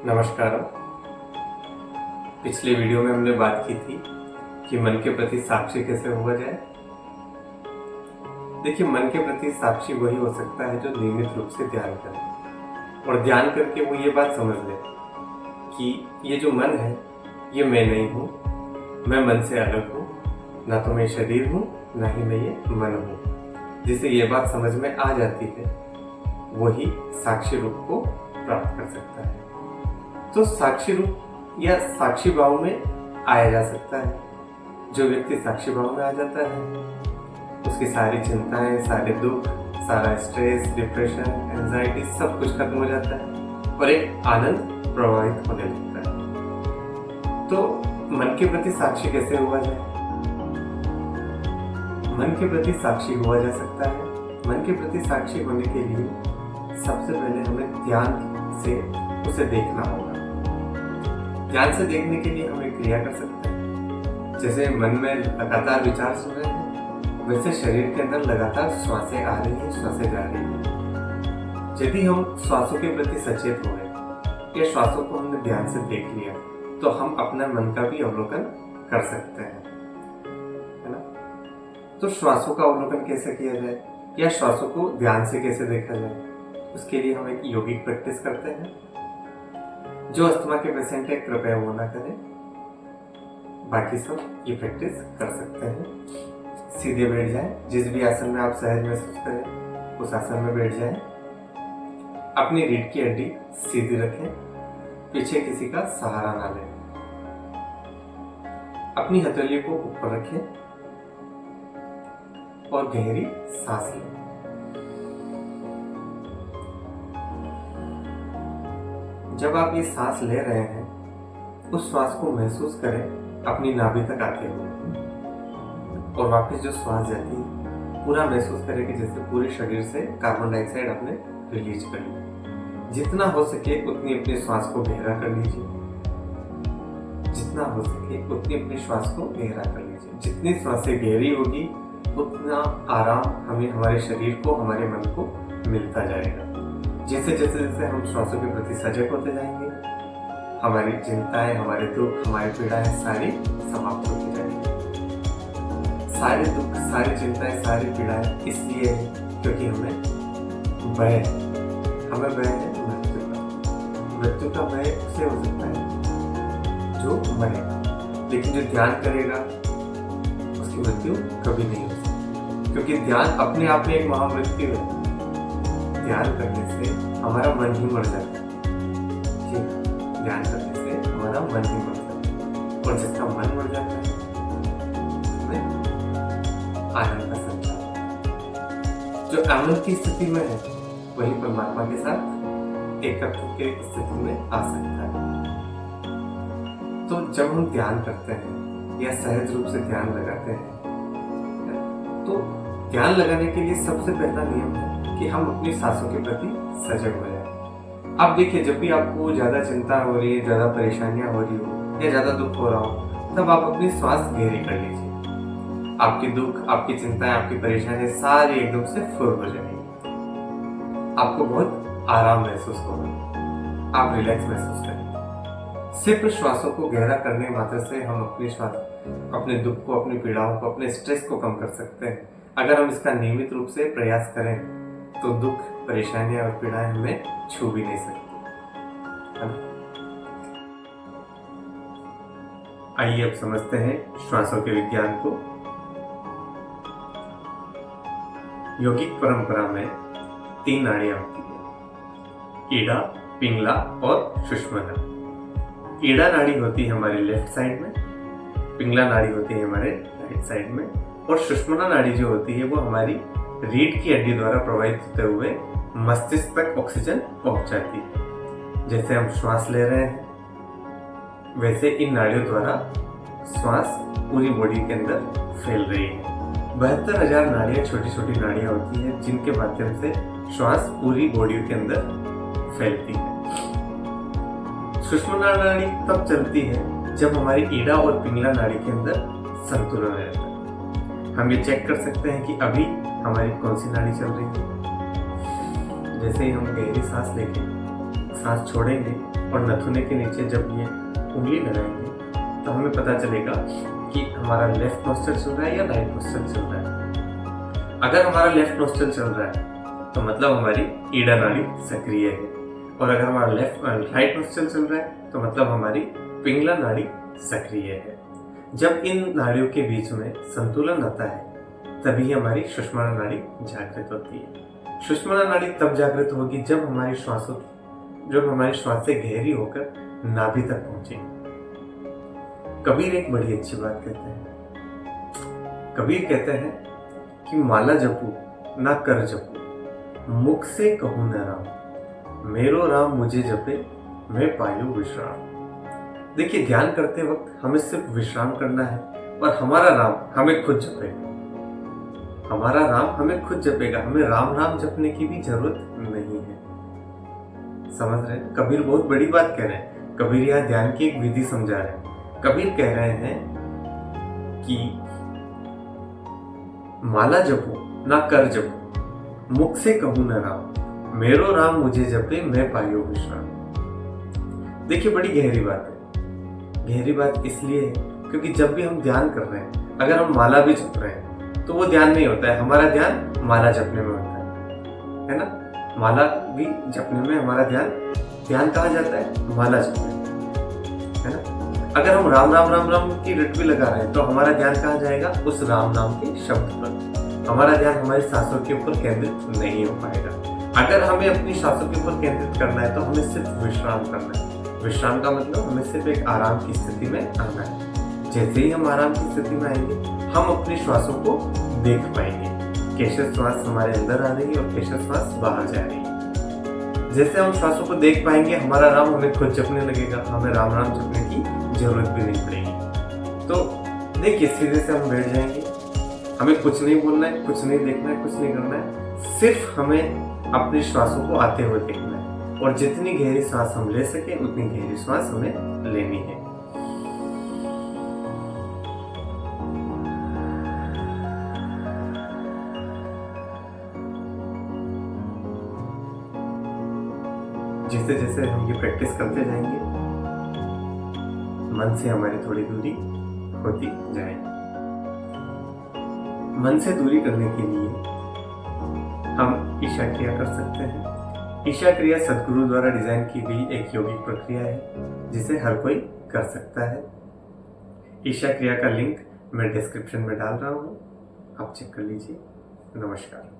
नमस्कार। पिछले वीडियो में हमने बात की थी कि मन के प्रति साक्षी कैसे हुआ जाए। देखिए, मन के प्रति साक्षी वही हो सकता है जो नियमित रूप से ध्यान करे और ध्यान करके वो ये बात समझ ले कि ये जो मन है ये मैं नहीं हूँ, मैं मन से अलग हूँ, ना तो मैं शरीर हूँ ना ही मैं ये मन हूँ। जिसे ये बात समझ में आ जाती है वही साक्षी रूप को प्राप्त कर सकता है। तो साक्षी रूप या साक्षी भाव में आया जा सकता है। जो व्यक्ति साक्षी भाव में आ जाता है उसकी सारी चिंताएं, सारे दुख, सारा स्ट्रेस, डिप्रेशन, एंजाइटी सब कुछ खत्म हो जाता है और एक आनंद प्रवाहित होने लगता है। तो मन के प्रति साक्षी कैसे हुआ जाए? मन के प्रति साक्षी हुआ जा सकता है। मन के प्रति साक्षी होने के लिए सबसे पहले हमें ध्यान से उसे देखना होगा। ध्यान से देखने के लिए हम एक क्रिया कर सकते हैं। जैसे मन में लगातार विचार सुन रहे हैं, वैसे शरीर के अंदर लगातार श्वासें आ रही है, श्वासें जा रही है। यदि हम श्वासों के प्रति सचेत हो गए या श्वासों को हमने ध्यान से देख लिया तो हम अपने मन का भी अवलोकन कर सकते हैं, है ना? तो श्वासों का अवलोकन कैसे किया जाए या श्वासों को ध्यान से कैसे देखा जाए, उसके लिए हम एक यौगिक प्रैक्टिस करते हैं। जो अस्थमा के पेशेंट है कृपया वो ना करें, बाकी सब ये प्रैक्टिस कर सकते हैं। सीधे बैठ जाएं, जिस भी आसन में आप सहज महसूस करें उस आसन में बैठ जाएं। अपनी रीढ़ की हड्डी सीधी रखें, पीछे किसी का सहारा ना लें। अपनी हथेली को ऊपर रखें और गहरी सांस लें। जब आप ये सांस ले रहे हैं उस श्वास को महसूस करें अपनी नाभि तक आते हुए और वापस जो श्वास जाती है पूरा महसूस करें कि जैसे पूरे शरीर से कार्बन डाइऑक्साइड अपने रिलीज कर लीजिए। जितना हो सके उतनी अपनी श्वास को गहरा कर लीजिए। जितना हो सके उतनी अपनी श्वास को गहरा कर लीजिए। जितनी श्वासें गहरी होगी उतना आराम हमें, हमारे शरीर को, हमारे मन को मिलता जाएगा। जैसे जैसे जैसे हम श्वासों के प्रति सजग होते जाएंगे हमारी चिंताएं, हमारे दुख, हमारी पीड़ाएं सारी समाप्त होती जाएंगी। सारे दुख, सारी चिंताएं, सारी पीड़ाएं इसलिए है क्योंकि हमें भय है मृत्यु का भय उसे हो सकता है जो मरे, लेकिन जो ध्यान करेगा उसकी मृत्यु कभी नहीं हो सकती, क्योंकि ध्यान अपने आप में एक महामृत्यु है। ध्यान करने से हमारा मन ही मर जाता है। ठीक, ध्यान करने से हमारा मन ही मर जाता है और जिसका मन मर जाता है उसमें आनंद का संचार। जो आनंद की स्थिति में है वही परमात्मा के साथ एकत्व की स्थिति में आ सकता है। तो जब हम ध्यान करते हैं या सहज रूप से ध्यान लगाते हैं तो ध्यान लगाने के लिए सबसे पहला नियम है कि हम अपनी सांसों के प्रति सजग हो जाए। अब देखिए, जब भी आपको ज्यादा चिंता हो रही है, ज्यादा परेशानियां हो रही हो या ज्यादा दुख हो रहा हो, तब आप अपनी सांस गहरी कर लीजिए। आपकी दुख, आपकी चिंताएं, आपकी परेशानियां सारी एकदम से फुर हो जाएंगी। आपको बहुत आराम महसूस होगा, आप रिलैक्स महसूस करेंगे। सिर्फ श्वासों को गहरा करने मात्र से हम अपनी श्वास, अपने दुख को, अपनी पीड़ाओं को, अपने स्ट्रेस को कम कर सकते हैं। अगर हम इसका नियमित रूप से प्रयास करें तो दुख, परेशानियां और पीड़ाएं हमें छू भी नहीं सकती। आइए अब समझते हैं श्वासों के विज्ञान को। यौगिक परंपरा में 3 नाड़ियां होती है, ईड़ा, पिंगला और सुषुम्ना। ईड़ा नाड़ी होती है हमारी लेफ्ट साइड में, पिंगला नाड़ी होती है हमारे राइट साइड में और सुषुम्ना नाड़ी जो होती है वो हमारी रीढ़ की हड्डी द्वारा प्रवाहित होते हुए मस्तिष्क तक ऑक्सीजन पहुंचाती है। जैसे हम श्वास ले रहे हैं वैसे इन नाड़ियों द्वारा श्वास पूरी बॉडी के अंदर फैल रही है। 72,000 नाड़ियां, छोटी छोटी नाड़ियां होती हैं जिनके माध्यम से श्वास पूरी बॉडी के अंदर फैलती है। सुषुम्ना नाड़ी तब चलती है जब हमारी ईड़ा और पिंगला नाड़ी के अंदर संतुलन रहता है। हम ये चेक कर सकते हैं कि अभी हमारी कौन सी नाड़ी चल रही है। जैसे ही हम गहरी सांस लेके सांस छोड़ेंगे और नथुने के नीचे जब ये उंगली लगाएंगे तो हमें पता चलेगा कि हमारा लेफ्ट नोस्ट्रल चल रहा है या राइट नोस्ट्रल चल रहा है। अगर हमारा लेफ्ट नोस्ट्रल चल रहा है तो मतलब हमारी ईडा नाड़ी सक्रिय है, और अगर हमारा राइट नोस्ट्रल चल रहा है तो मतलब हमारी पिंगला नाड़ी सक्रिय है। जब इन नाड़ियों के बीच में संतुलन आता है तभी हमारी सुषुम्ना नाड़ी जागृत होती है। सुषुम्ना नाड़ी तब जागृत होगी जब हमारी श्वासें गहरी होकर नाभि तक पहुंचे। कबीर एक बड़ी अच्छी बात कहते हैं। कबीर कहते हैं कि माला जपू ना कर जपू, मुख से कहूँ न राम, मेरो राम मुझे जपे मैं पायूं विश्राम। देखिए, ध्यान करते वक्त हमें सिर्फ विश्राम करना है और हमारा राम हमें खुद जपेगा। हमारा राम हमें खुद जपेगा, हमें राम नाम जपने की भी जरूरत नहीं है। समझ रहे हैं? कबीर बहुत बड़ी बात कह रहे हैं। कबीर यहाँ ध्यान की एक विधि समझा रहे हैं। कबीर कह रहे हैं कि माला जपो ना कर जपो, मुख से कहूँ न राम, मेरो राम मुझे जपे मैं पायो विश्राम। देखिए, बड़ी गहरी बात है। गहरी बात इसलिए है क्योंकि जब भी हम ध्यान कर रहे हैं, अगर हम माला भी जप रहे हैं तो वो ध्यान नहीं होता है, हमारा ध्यान माला जपने में होता है ना। माला भी जपने में हमारा ध्यान कहाँ जाता है? माला जपने में, है ना। अगर हम राम राम राम राम की रट भी लगा रहे हैं तो हमारा ध्यान कहाँ जाएगा? उस राम नाम के शब्द पर। हमारा ध्यान हमारी सांसों के ऊपर केंद्रित नहीं हो पाएगा। अगर हमें अपनी सांसों के ऊपर केंद्रित करना है तो हमें सिर्फ विश्राम करना है। विश्राम का मतलब हमें सिर्फ एक आराम की स्थिति में आना है। जैसे ही हम आराम की स्थिति में आएंगे हम अपनी श्वासों को देख पाएंगे। कैसे श्वास हमारे अंदर आ रही है और कैसे श्वास बाहर जा रही है। जैसे हम श्वासों को देख पाएंगे हमारा राम हमें खुद जपने लगेगा, हमें राम राम जपने की जरूरत भी नहीं पड़ेगी। तो देखिए, सीधे से हम बैठ जाएंगे, हमें कुछ नहीं बोलना है, कुछ नहीं देखना है, कुछ नहीं करना है, सिर्फ हमें अपनी श्वासों को आते हुए देखना है और जितनी गहरी सांस हम ले सके उतनी गहरी सांस हमें लेनी है। जैसे जैसे हम ये प्रैक्टिस करते जाएंगे मन से हमारी थोड़ी दूरी होती जाएगी। मन से दूरी करने के लिए हम ईशा क्रिया कर सकते हैं। ईशा क्रिया सदगुरु द्वारा डिजाइन की गई एक योगिक प्रक्रिया है जिसे हर कोई कर सकता है। ईशा क्रिया का लिंक मैं डिस्क्रिप्शन में डाल रहा हूँ, आप चेक कर लीजिए। नमस्कार।